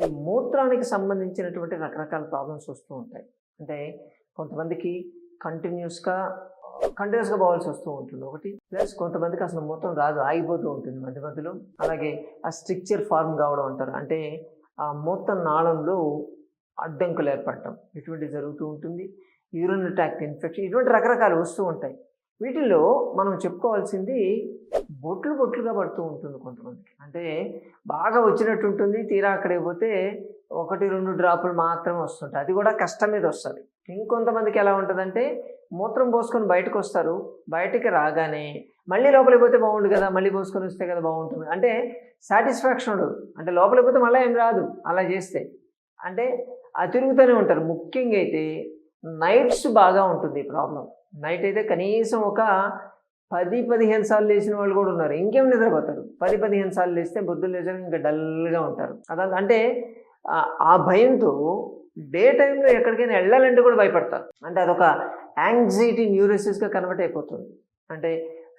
ఈ మూత్రానికి సంబంధించినటువంటి రకరకాల ప్రాబ్లమ్స్ వస్తూ ఉంటాయి. అంటే కొంతమందికి కంటిన్యూస్‌గా కంటిన్యూస్‌గా పోవాల్సి వస్తూ ఉంటుంది ఒకటి. ప్లస్ కొంతమందికి అసలు మూత్రం రాదు, ఆగిపోతూ ఉంటుంది మధ్య మధ్యలో. అలాగే ఆ స్ట్రిక్చర్ ఫార్మ్ కావడం అంటారు. అంటే ఆ మూత్ర నాళంలో అడ్డంకులు ఏర్పడటం ఇటువంటివి జరుగుతూ ఉంటుంది. యూరినరీ ట్రాక్ట్ ఇన్ఫెక్షన్ ఇటువంటి రకరకాలు వస్తూ ఉంటాయి. వీటిల్లో మనం చెప్పుకోవాల్సింది బొట్లు బొట్లుగా పడుతూ ఉంటుంది కొంతమందికి. అంటే బాగా వచ్చినట్టు ఉంటుంది. తీరా అక్కడికి పోతే 1, 2 డ్రాపులు మాత్రమే వస్తుంటాయి. అది కూడా కష్టం మీద వస్తుంది. ఇంకొంతమందికి ఎలా ఉంటుందంటే మూత్రం పోసుకొని బయటకు వస్తారు. బయటికి రాగానే మళ్ళీ లోపలికి పోతే బాగుండు కదా, మళ్ళీ పోసుకొని వస్తే కదా బాగుంటుంది. అంటే సాటిస్ఫాక్షన్ ఉండదు. అంటే లోపలికి పోతే మళ్ళీ ఏం రాదు అలా చేస్తే. అంటే తిరుగుతూనే ఉంటారు. ముఖ్యంగా అయితే నైట్స్ బాగా ఉంటుంది ఈ ప్రాబ్లం. నైట్ అయితే కనీసం ఒక 10-15 సార్లు లేచిన వాళ్ళు కూడా ఉన్నారు. ఇంకేం నిద్రపోతారు. 10-15 సార్లు లేస్తే పొద్దున్న లేచాక ఇంకా డల్గా ఉంటారు. అంటే ఆ భయంతో డే టైంలో ఎక్కడికైనా వెళ్ళాలంటే కూడా భయపడతారు. అంటే అదొక యాంగ్జైటీ న్యూరోసిస్గా కన్వర్ట్ అయిపోతుంది. అంటే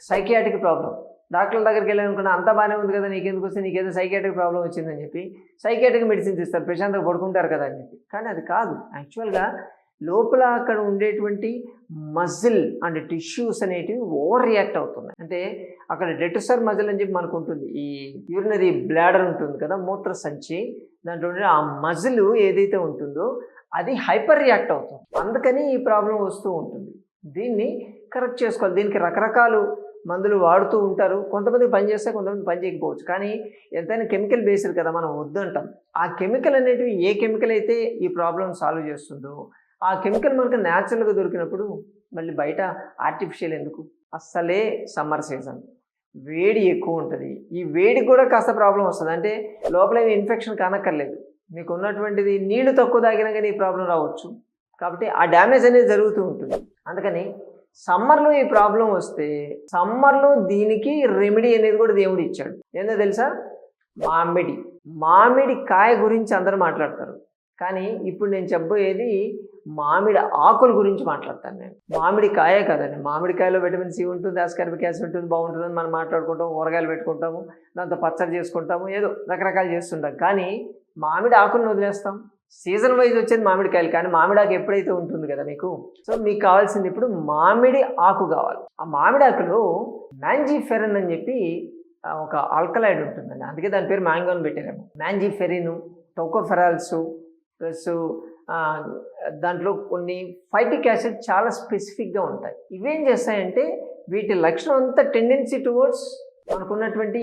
సైకియాట్రిక్ ప్రాబ్లం. డాక్టర్ల దగ్గరికి వెళ్ళాలనుకున్నా అంతా బాగానే ఉంది కదా, నీకెందుకు వస్తే నీకేదో సైకియాట్రిక్ ప్రాబ్లం వచ్చిందని చెప్పి సైకియాట్రిక్ మెడిసిన్స్ ఇస్తారు, ప్రశాంతంగా పడుకుంటారు కదా అని చెప్పి. కానీ అది కాదు. యాక్చువల్గా లోపల అక్కడ ఉండేటువంటి మజిల్ అండ్ టిష్యూస్ అనేటివి ఓవర్ రియాక్ట్ అవుతున్నాయి. అంటే అక్కడ డెటుసర్ మజిల్ అని చెప్పి మనకు ఉంటుంది. ఈ యూరినరీ బ్లాడర్ ఉంటుంది కదా, మూత్ర సంచి, దాంట్లో ఆ మజిల్ ఏదైతే ఉంటుందో అది హైపర్ రియాక్ట్ అవుతుంది. అందుకని ఈ ప్రాబ్లం వస్తూ ఉంటుంది. దీన్ని కరెక్ట్ చేసుకోవాలి. దీనికి రకరకాల మందులు వాడుతూ ఉంటారు. కొంతమందికి పని చేస్తే కొంతమంది పని చేయకపోవచ్చు. కానీ ఎంతైనా కెమికల్ బేస్డ్ కదా, మనం వద్దంటాం. ఆ కెమికల్ అనేటివి ఏ కెమికల్ అయితే ఈ ప్రాబ్లం సాల్వ్ చేస్తుందో ఆ కెమికల్ మనకు న్యాచురల్గా దొరికినప్పుడు మళ్ళీ బయట ఆర్టిఫిషియల్ ఎందుకు? అస్సలే సమ్మర్ సీజన్ వేడి ఎక్కువ ఉంటుంది. ఈ వేడికి కూడా కాస్త ప్రాబ్లం వస్తుంది. అంటే లోపల ఏమి ఇన్ఫెక్షన్ కానక్కర్లేదు. మీకు ఉన్నటువంటిది నీళ్లు తక్కువ తాగినా కానీ ఈ ప్రాబ్లం రావచ్చు. కాబట్టి ఆ డ్యామేజ్ అనేది జరుగుతూ ఉంటుంది. అందుకని సమ్మర్లో ఈ ప్రాబ్లం వస్తే సమ్మర్లో దీనికి రెమెడీ అనేది కూడా దేవుడు ఇచ్చాడు. ఏందో తెలుసా? మామిడి కాయ గురించి అందరూ మాట్లాడతారు. కానీ ఇప్పుడు నేను చెప్పబోయేది మామిడి ఆకుల గురించి మాట్లాడతాను. నేను మామిడి కాయే కదండి. మామిడికాయలో విటమిన్ సి ఉంటుంది, ఆస్కార్బిక్ యాసిడ్ ఉంటుంది, బాగుంటుందని మనం మాట్లాడుకుంటాము. ఊరగాయలు పెట్టుకుంటాము, దాంతో పచ్చడి చేసుకుంటాము, ఏదో రకరకాలు చేస్తుంటాం. కానీ మామిడి ఆకులను వదిలేస్తాం. సీజన్ వైజ్ వచ్చేది మామిడికాయలు. కానీ మామిడాకు ఎప్పుడైతే ఉంటుంది కదా మీకు, సో మీకు కావాల్సింది ఇప్పుడు మామిడి ఆకు కావాలి. ఆ మామిడి ఆకులో మ్యాంజిఫెరిన్ అని చెప్పి ఒక ఆల్కలాయిడ్ ఉంటుందండి. అందుకే దాని పేరు మ్యాంగో అని పెట్టారేమో. మ్యాంజిఫెరిన్, టోకోఫెరాల్స్ ప్లస్ దాంట్లో కొన్ని ఫైటిక్ యాసిడ్ చాలా స్పెసిఫిక్గా ఉంటాయి. ఇవేం చేస్తాయంటే వీటి లక్షణం అంతా టెండెన్సీ టువర్డ్స్ మనకున్నటువంటి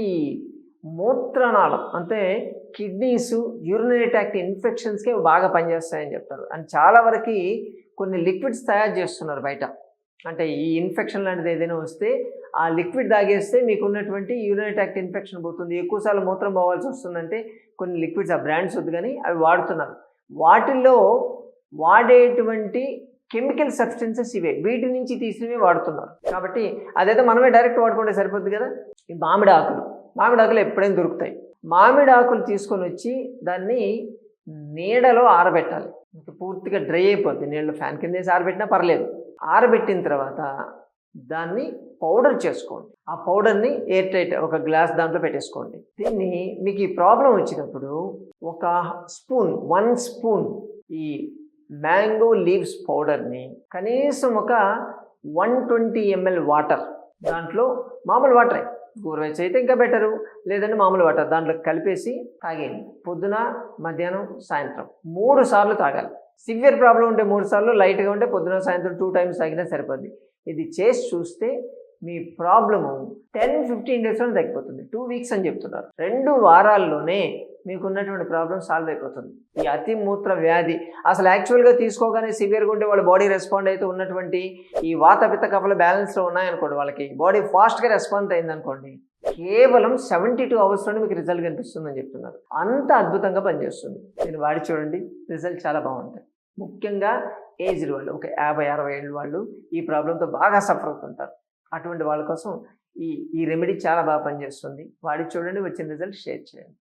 మూత్రనాళం, అంటే కిడ్నీస్, యూరినరీ ట్రాక్ట్ ఇన్ఫెక్షన్స్కే బాగా పనిచేస్తాయని చెప్తారు. అండ్ చాలా వరకు కొన్ని లిక్విడ్స్ తయారు చేస్తున్నారు బయట. అంటే ఈ ఇన్ఫెక్షన్ లాంటిది ఏదైనా వస్తే ఆ లిక్విడ్ తాగేస్తే మీకు ఉన్నటువంటి యూరినరీ ట్రాక్ట్ ఇన్ఫెక్షన్ పోతుంది. ఎక్కువసార్లు మూత్రం పోవాల్సి వస్తుందంటే కొన్ని లిక్విడ్స్, ఆ బ్రాండ్స్ వద్దు కానీ అవి వాడుతున్నారు. వాటిల్లో వాడేటువంటి కెమికల్ సబ్స్టెన్సెస్ ఇవే. వీటి నుంచి తీసినవే వాడుతున్నారు. కాబట్టి అదైతే మనమే డైరెక్ట్ వాడుకుంటే సరిపోద్ది కదా. ఈ మామిడి ఆకులు ఎప్పుడైనా దొరుకుతాయి. మామిడి ఆకులు తీసుకొని వచ్చి దాన్ని నీడలో ఆరబెట్టాలి. పూర్తిగా డ్రై అయిపోద్ది. నీళ్ళు ఫ్యాన్ కింద వేసి ఆరబెట్టినా పర్లేదు. ఆరబెట్టిన తర్వాత దాన్ని పౌడర్ చేసుకోండి. ఆ పౌడర్ని ఎయిర్ టైట్ ఒక గ్లాస్ దాంట్లో పెట్టేసుకోండి. దీన్ని మీకు ఈ ప్రాబ్లం వచ్చినప్పుడు ఒక స్పూన్, 1 స్పూన్ ఈ మ్యాంగో లీవ్స్ పౌడర్ని కనీసం ఒక 120 ml వాటర్, దాంట్లో మామూలు వాటరే, గోరువెచ్చ అయితే ఇంకా బెటరు, లేదంటే మామూలు వాటర్ దాంట్లో కలిపేసి తాగేయండి. పొద్దున, మధ్యాహ్నం, సాయంత్రం 3 సార్లు తాగాలి. సివియర్ ప్రాబ్లం ఉంటే 3 సార్లు, లైట్గా ఉంటే పొద్దున, సాయంత్రం 2 టైమ్స్ తాగినా సరిపోద్ది. ఇది చేసి చూస్తే మీ ప్రాబ్లము 10-15 డేస్లో తగ్గిపోతుంది. 2 వీక్స్ అని చెప్తున్నారు. 2 వారాల్లోనే మీకున్నటువంటి ప్రాబ్లం సాల్వ్ అయిపోతుంది. ఈ అతి మూత్ర వ్యాధి అసలు యాక్చువల్గా తీసుకోగానే సివియర్గా ఉంటే వాళ్ళ బాడీ రెస్పాండ్ అయితే ఉన్నటువంటి ఈ వాత పిత్త కఫల బ్యాలెన్స్లో ఉన్నాయనుకోండి, వాళ్ళకి బాడీ ఫాస్ట్గా రెస్పాండ్ అయిందనుకోండి, కేవలం 72 అవర్స్లోనే మీకు రిజల్ట్ కనిపిస్తుందని చెప్తున్నారు. అంత అద్భుతంగా పనిచేస్తుంది. మీరు వాడి చూడండి, రిజల్ట్ చాలా బాగుంటాయి. ముఖ్యంగా ఏజ్డ్ వాళ్ళు, ఒక 50-60 ఏళ్ళ వాళ్ళు ఈ ప్రాబ్లంతో బాగా సఫర్ అవుతుంటారు. అటువంటి వాళ్ళ కోసం ఈ రెమెడీ చాలా బాగా పనిచేస్తుంది. వాడి చూడండి, వచ్చిన రిజల్ట్ షేర్ చేయండి.